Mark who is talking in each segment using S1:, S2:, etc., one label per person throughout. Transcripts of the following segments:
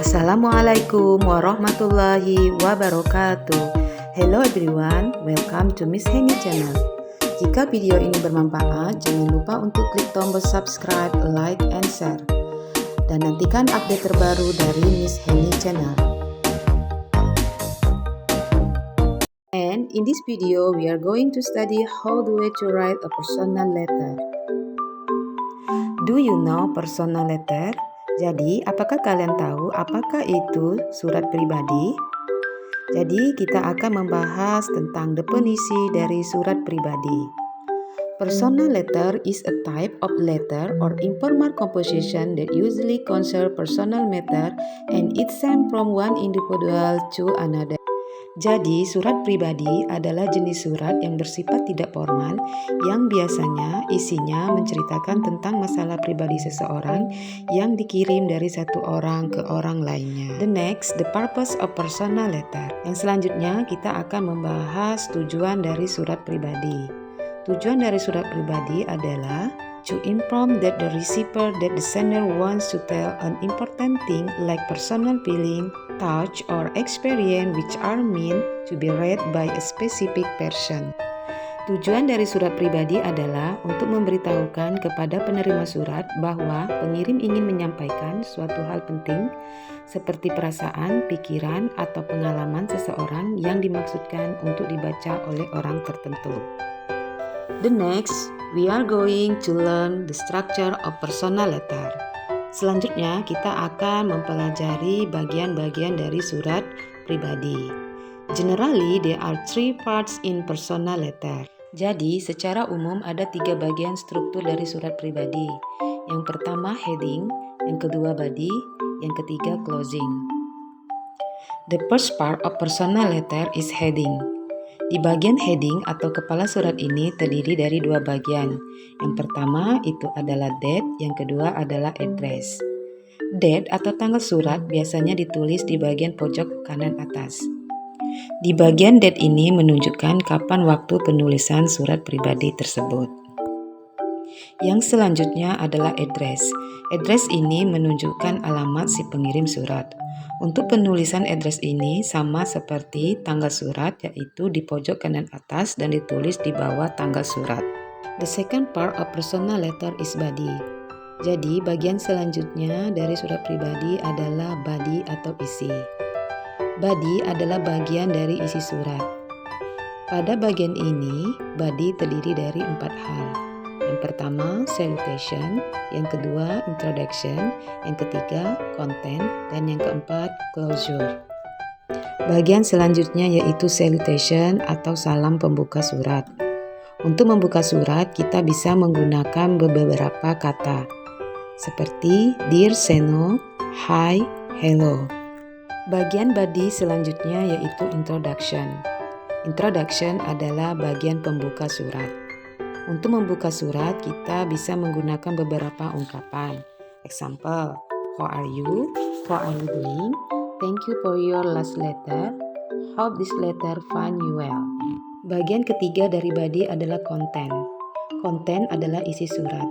S1: Assalamualaikum warahmatullahi wabarakatuh. Hello everyone, welcome to Miss Henny channel. Jika video ini bermanfaat, jangan lupa untuk klik tombol subscribe, like, and share. Dan nantikan update terbaru dari Miss Henny channel. And in this video, we are going to study how the way to write a personal letter. Do you know personal letter? Jadi, apakah kalian tahu apakah itu surat pribadi? Jadi, kita akan membahas tentang definisi dari surat pribadi. Personal letter is a type of letter or informal composition that usually concern personal matter and it's sent from one individual to another. Jadi, surat pribadi adalah jenis surat yang bersifat tidak formal yang biasanya isinya menceritakan tentang masalah pribadi seseorang yang dikirim dari satu orang ke orang lainnya. The next, the purpose of personal letter. Yang selanjutnya, kita akan membahas tujuan dari surat pribadi. Tujuan dari surat pribadi adalah to inform that the receiver that the sender wants to tell an important thing like personal feeling, touch, or experience which are meant to be read by a specific person. Tujuan dari surat pribadi adalah untuk memberitahukan kepada penerima surat bahwa pengirim ingin menyampaikan suatu hal penting seperti perasaan, pikiran, atau pengalaman seseorang yang dimaksudkan untuk dibaca oleh orang tertentu. The next, we are going to learn the structure of personal letter. Selanjutnya, kita akan mempelajari bagian-bagian dari surat pribadi. Generally, there are three parts in personal letter. Jadi, secara umum ada 3 bagian struktur dari surat pribadi. Yang pertama heading, yang kedua body, yang ketiga closing. The first part of personal letter is heading. Di bagian heading atau kepala surat ini terdiri dari 2 bagian. Yang pertama itu adalah date, yang kedua adalah address. Date atau tanggal surat biasanya ditulis di bagian pojok kanan atas. Di bagian date ini menunjukkan kapan waktu penulisan surat pribadi tersebut. Yang selanjutnya adalah address. Address ini menunjukkan alamat si pengirim surat. Untuk penulisan address ini sama seperti tanggal surat, yaitu di pojok kanan atas dan ditulis di bawah tanggal surat. The second part of personal letter is body. Jadi, bagian selanjutnya dari surat pribadi adalah body atau isi. Body adalah bagian dari isi surat. Pada bagian ini, body terdiri dari 4 hal. Yang pertama, salutation, yang kedua, introduction, yang ketiga, content, dan yang keempat, closure. Bagian selanjutnya yaitu salutation atau salam pembuka surat. Untuk membuka surat, kita bisa menggunakan beberapa kata, seperti Dear Seno, Hi, Hello. Bagian body selanjutnya yaitu introduction. Introduction adalah bagian pembuka surat. Untuk membuka surat, kita bisa menggunakan beberapa ungkapan. Example, how are you? How are you doing? Thank you for your last letter. Hope this letter find you well. Bagian ketiga dari body adalah content. Content adalah isi surat.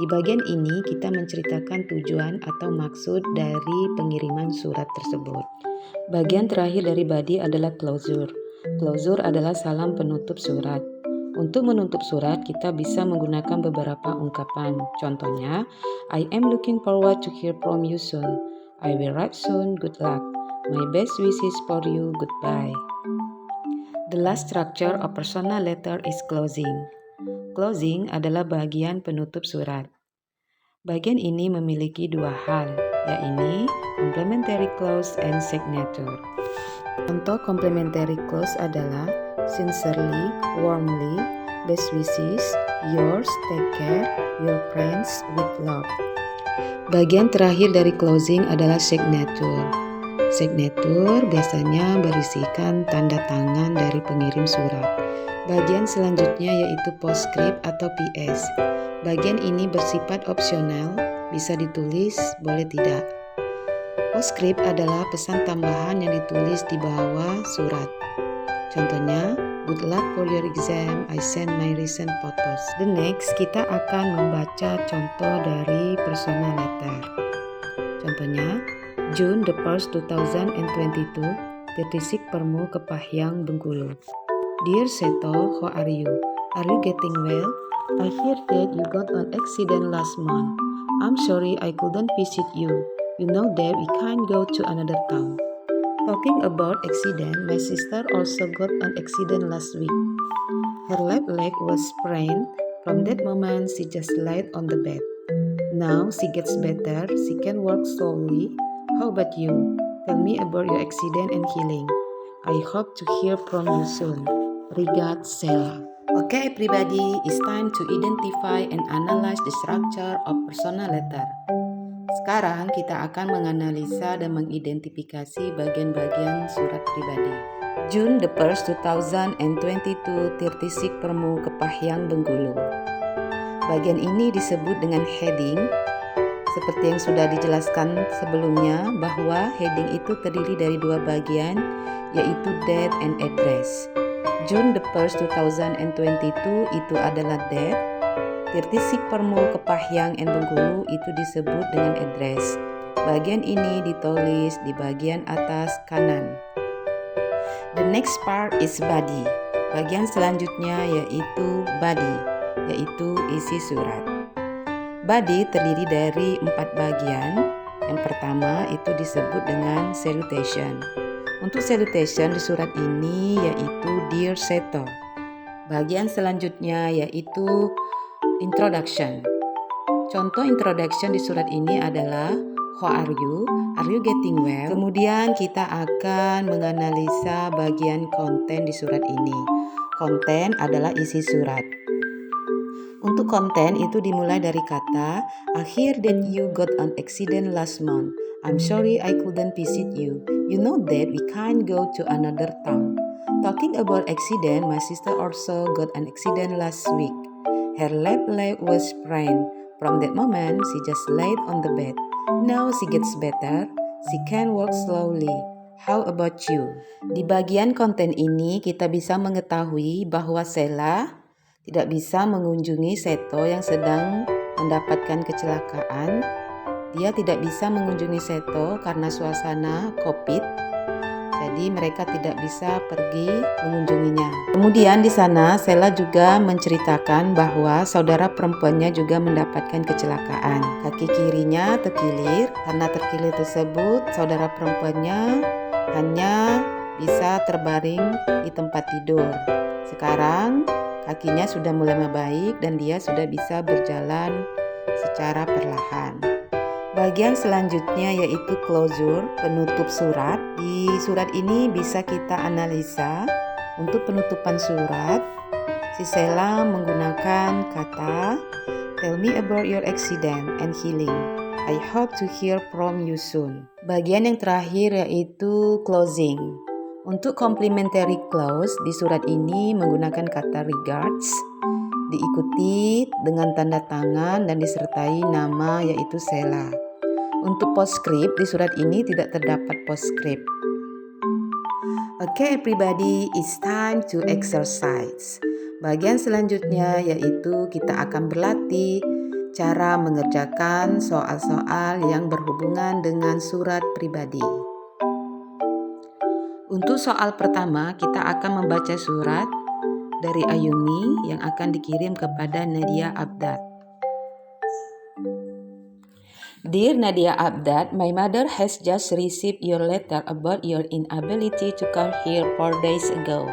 S1: Di bagian ini, kita menceritakan tujuan atau maksud dari pengiriman surat tersebut. Bagian terakhir dari body adalah closure. Closure adalah salam penutup surat. Untuk menutup surat, kita bisa menggunakan beberapa ungkapan. Contohnya, I am looking forward to hear from you soon. I will write soon. Good luck. My best wishes for you. Goodbye. The last structure of personal letter is closing. Closing adalah bagian penutup surat. Bagian ini memiliki 2 hal, yaitu complementary clause and signature. Contoh complementary clause adalah sincerely, warmly, best wishes, yours, take care, your friends, with love. Bagian terakhir dari closing adalah signature. Signature biasanya berisikan tanda tangan dari pengirim surat. Bagian selanjutnya yaitu postscript atau PS. Bagian ini bersifat opsional, bisa ditulis, boleh tidak. Postscript adalah pesan tambahan yang ditulis di bawah surat. Contohnya, good luck for your exam, I send my recent photos. The next, kita akan membaca contoh dari personal letter. Contohnya, June the 1st, 2022, 36 Permu, Kepahyang, Bengkulu. Dear Seto, how are you? Are you getting well? I hear that you got an accident last month. I'm sorry I couldn't visit you. You know that we can't go to another town. Talking about accident, my sister also got an accident last week. Her left leg was sprained. From that moment, she just laid on the bed. Now she gets better, she can walk slowly. How about you? Tell me about your accident and healing. I hope to hear from you soon. Regards, Sela. Okay, everybody, it's time to identify and analyze the structure of personal letter. Sekarang kita akan menganalisa dan mengidentifikasi bagian-bagian surat pribadi. June the 1st, 2022, 36 Permu, Kepahyang, Bengkulu. Bagian ini disebut dengan heading. Seperti yang sudah dijelaskan sebelumnya bahwa heading itu terdiri dari dua bagian, yaitu date and address. June the 1st, 2022 itu adalah date. 36 Permu, Kepahyang, and Bengkulu itu disebut dengan address. Bagian ini ditulis di bagian atas kanan. The next part is body. Bagian selanjutnya yaitu body, yaitu isi surat. Body terdiri dari 4 bagian. Yang pertama itu disebut dengan salutation. Untuk salutation di surat ini yaitu Dear Seto. Bagian selanjutnya yaitu introduction. Contoh introduction di surat ini adalah how are you? Are you getting well? Kemudian kita akan menganalisa bagian konten di surat ini. Konten adalah isi surat. Untuk konten itu dimulai dari kata I hear that you got an accident last month. I'm sorry I couldn't visit you. You know that we can't go to another town. Talking about accident, my sister also got an accident last week. Her left leg was sprained. From that moment, she just laid on the bed. Now she gets better. She can walk slowly. How about you? Di bagian konten ini kita bisa mengetahui bahwa Sela tidak bisa mengunjungi Seto yang sedang mendapatkan kecelakaan. Dia tidak bisa mengunjungi Seto karena suasana COVID. Jadi mereka tidak bisa pergi mengunjunginya. Kemudian di sana Sela juga menceritakan bahwa saudara perempuannya juga mendapatkan kecelakaan. Kaki kirinya terkilir. Karena terkilir tersebut, saudara perempuannya hanya bisa terbaring di tempat tidur. Sekarang kakinya sudah mulai membaik dan dia sudah bisa berjalan secara perlahan. Bagian selanjutnya yaitu closure, penutup surat. Di surat ini bisa kita analisa. Untuk penutupan surat, si Sela menggunakan kata tell me about your accident and healing. I hope to hear from you soon. Bagian yang terakhir yaitu closing. Untuk complimentary clause di surat ini menggunakan kata regards, diikuti dengan tanda tangan dan disertai nama yaitu Sela. Untuk postscript di surat ini tidak terdapat postscript. Okay everybody, it's time to exercise. Bagian selanjutnya yaitu kita akan berlatih cara mengerjakan soal-soal yang berhubungan dengan surat pribadi. Untuk soal pertama, kita akan membaca surat dari Ayumi yang akan dikirim kepada Nadia Abdad. Dear Nadia Abdad, my mother has just received your letter about your inability to come here 4 days ago.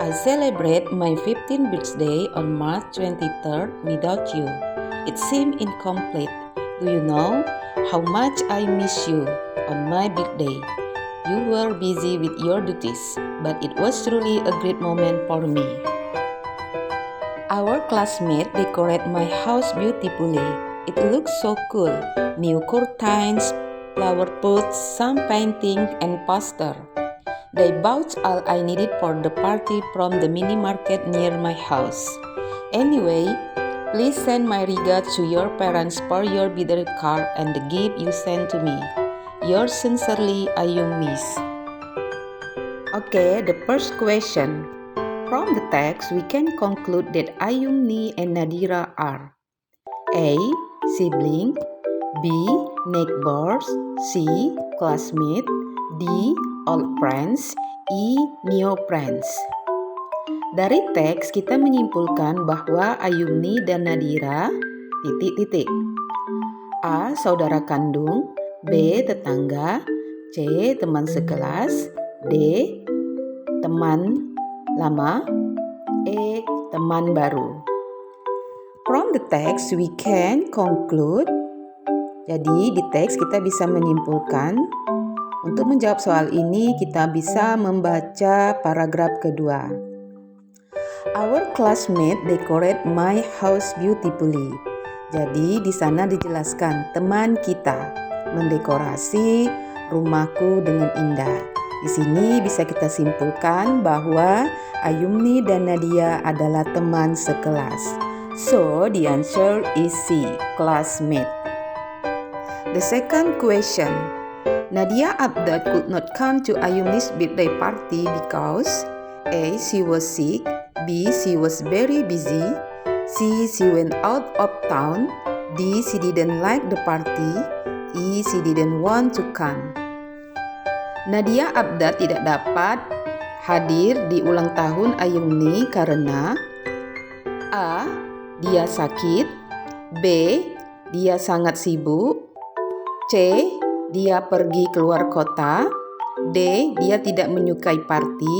S1: I celebrate my 15th birthday on March 23rd without you. It seemed incomplete. Do you know how much I miss you on my birthday? You were busy with your duties, but it was truly a great moment for me. Our classmates decorate my house beautifully. It looks so cool. New curtains, flower pots, some painting, and poster. They bought all I needed for the party from the mini market near my house. Anyway, please send my regards to your parents for your birthday card and the gift you sent to me. Yours sincerely, Ayumi. Okay, the first question. From the text, we can conclude that Ayumi and Nadira are A. Sibling, B. Neighbors, C. classmate, D. old friends, E. new friends. Dari teks kita menyimpulkan bahwa Ayumni dan Nadira A. saudara kandung, B. tetangga, C. teman sekelas, D. teman lama, E. teman baru. From the text we can conclude. Jadi di teks kita bisa menyimpulkan. Untuk menjawab soal ini kita bisa membaca paragraf kedua. Our classmate decorate my house beautifully. Jadi di sana dijelaskan teman kita mendekorasi rumahku dengan indah. Di sini bisa kita simpulkan bahwa Ayumni dan Nadia adalah teman sekelas. So the answer is C, classmate. The second question. Nadia Abdad could not come to Ayumni's birthday party because A. she was sick, B. she was very busy, C. she went out of town, D. she didn't like the party, E. she didn't want to come. Nadia Abdad tidak dapat hadir di ulang tahun Ayumni karena A. dia sakit, B. dia sangat sibuk, C. dia pergi keluar kota, D. dia tidak menyukai party,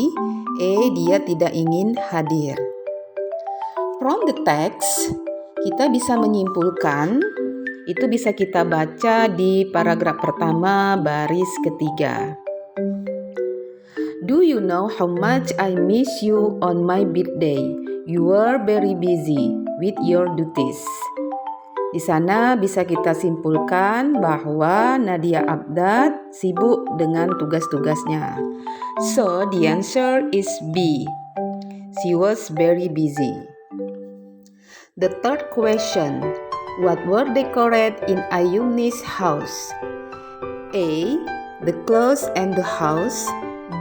S1: E. dia tidak ingin hadir. From the text, kita bisa menyimpulkan, itu bisa kita baca di paragraf pertama baris ketiga. Do you know how much I miss you on my birthday? You were very busy with your duties. Di sana bisa kita simpulkan bahwa Nadia Abdad sibuk dengan tugas-tugasnya. So the answer is B. She was very busy. The third question. What were decorated in Ayumni's house? A. The clothes and the house.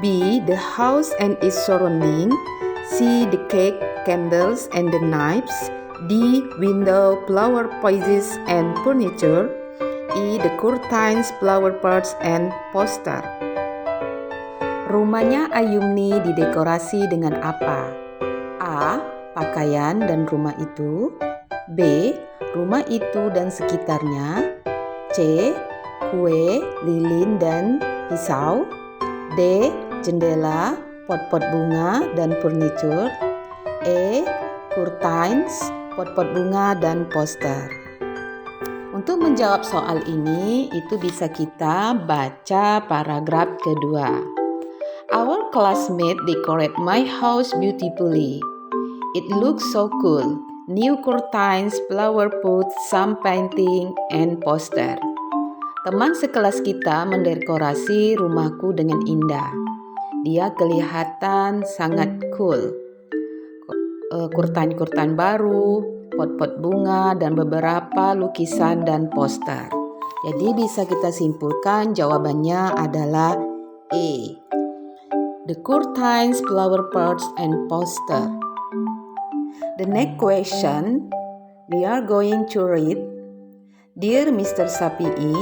S1: B. The house and its surrounding. C. The cake, candles, and the knives. D. Window, flower vases, and furniture. E. The curtains, flower pots, and poster. Rumahnya Ayumni didekorasi dengan apa? A. Pakaian dan rumah itu. B. Rumah itu dan sekitarnya. C. Kue, lilin, dan pisau. D. Jendela, pot-pot bunga, dan furniture. E. Curtains, pot-pot bunga, dan poster. Untuk menjawab soal ini, itu bisa kita baca paragraf kedua. Our classmate decorate my house beautifully. It looks so cool. New curtains, flower pots, some painting, and poster. Teman sekelas kita mendekorasi rumahku dengan indah. Dia kelihatan sangat cool. Kurtan-kurtan baru, pot-pot bunga, dan beberapa lukisan dan poster. Jadi bisa kita simpulkan jawabannya adalah A. The curtains, flower pots, and poster. The next question we are going to read. Dear Mr. Sapi'i,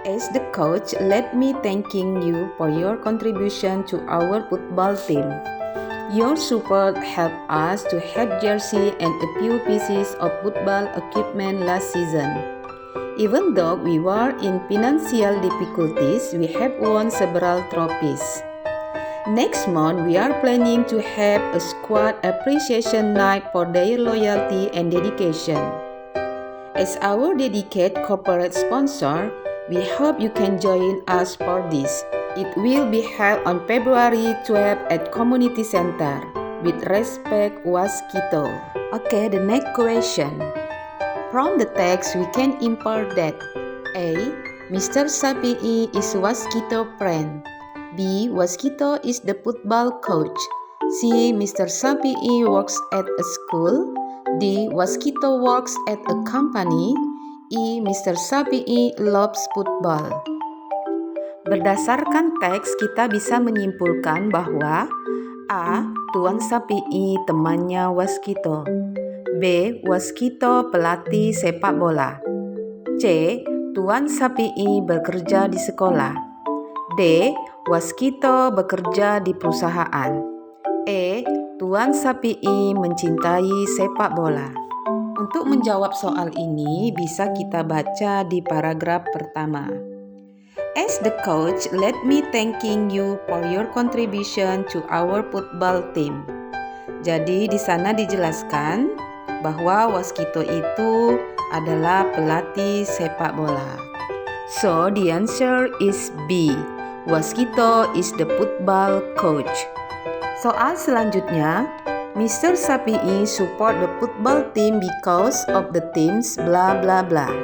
S1: as the coach, let me thanking you for your contribution to our football team. Your support helped us to have jersey and a few pieces of football equipment last season. Even though we were in financial difficulties, we have won several trophies. Next month, we are planning to have a squad appreciation night for their loyalty and dedication. As our dedicated corporate sponsor, we hope you can join us for this. It will be held on February 12 at Community Center. With respect, Waskito. Okay, the next question. From the text, we can infer that A. Mr. Sapi'i is Waskito friend. B. Waskito is the football coach. C. Mr. Sapi'i works at a school. D. Waskito works at a company. E. Mr. Sapi'i loves football. Berdasarkan teks, kita bisa menyimpulkan bahwa A. Tuan Sapi'i temannya Waskito. B. Waskito pelatih sepak bola. C. Tuan Sapi'i bekerja di sekolah. D. Waskito bekerja di perusahaan. E. Tuan Sapii mencintai sepak bola. Untuk menjawab soal ini bisa kita baca di paragraf pertama. As the coach, let me thanking you for your contribution to our football team. Jadi di sana dijelaskan bahwa Waskito itu adalah pelatih sepak bola. So the answer is B. Waskito is the football coach. Soal selanjutnya, Mr. Sapii support the football team because of the team's blah blah blah.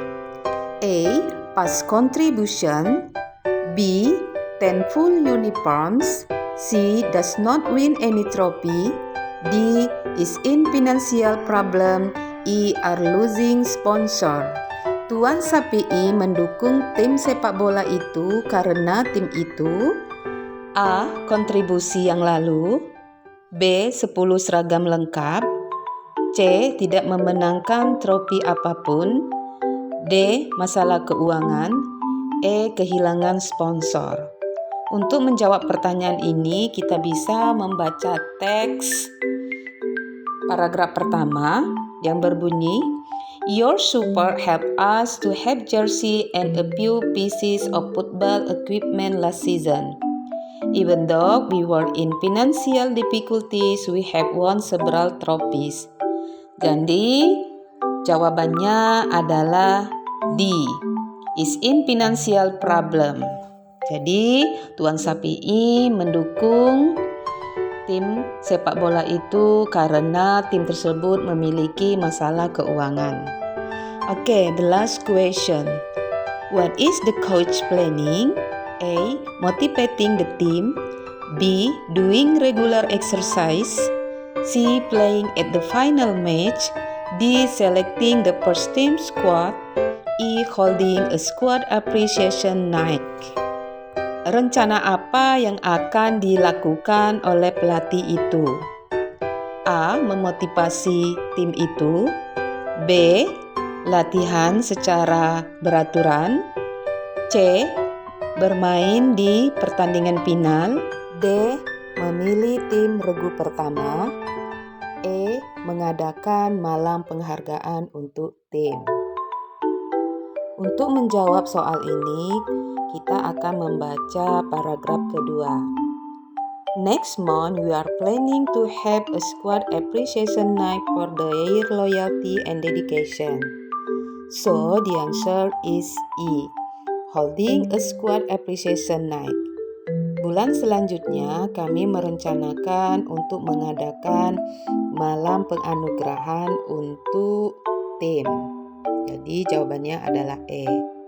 S1: A. Past contribution. B. 10 full uniforms. C. Does not win any trophy. D. Is in financial problem. E. Are losing sponsor. Tuan Sapii mendukung tim sepak bola itu karena tim itu A. Kontribusi yang lalu. B. 10 seragam lengkap. C. Tidak memenangkan trofi apapun. D. Masalah keuangan. E. Kehilangan sponsor. Untuk menjawab pertanyaan ini, kita bisa membaca teks paragraf pertama yang berbunyi, Your support helped us to have jersey and a few pieces of football equipment last season. Even though we were in financial difficulties, we have won several trophies. Jadi, jawabannya adalah D. Is in financial problem. Jadi, Tuan Sapii mendukung tim sepak bola itu karena tim tersebut memiliki masalah keuangan. Okay, the last question. What is the coach planning? A. Motivating the team. B. Doing regular exercise. C. Playing at the final match. D. Selecting the first team squad. E. Holding a squad appreciation night. Rencana apa yang akan dilakukan oleh pelatih itu? A. Memotivasi tim itu. B. Latihan secara beraturan. C. Bermain di pertandingan final. D. Memilih tim regu pertama. E. Mengadakan malam penghargaan untuk tim. Untuk menjawab soal ini, kita akan membaca paragraf kedua. Next month, we are planning to have a squad appreciation night for their loyalty and dedication. So, the answer is E. Holding a squad appreciation night. Bulan selanjutnya, kami merencanakan untuk mengadakan malam penganugerahan untuk tim. Jadi, jawabannya adalah E.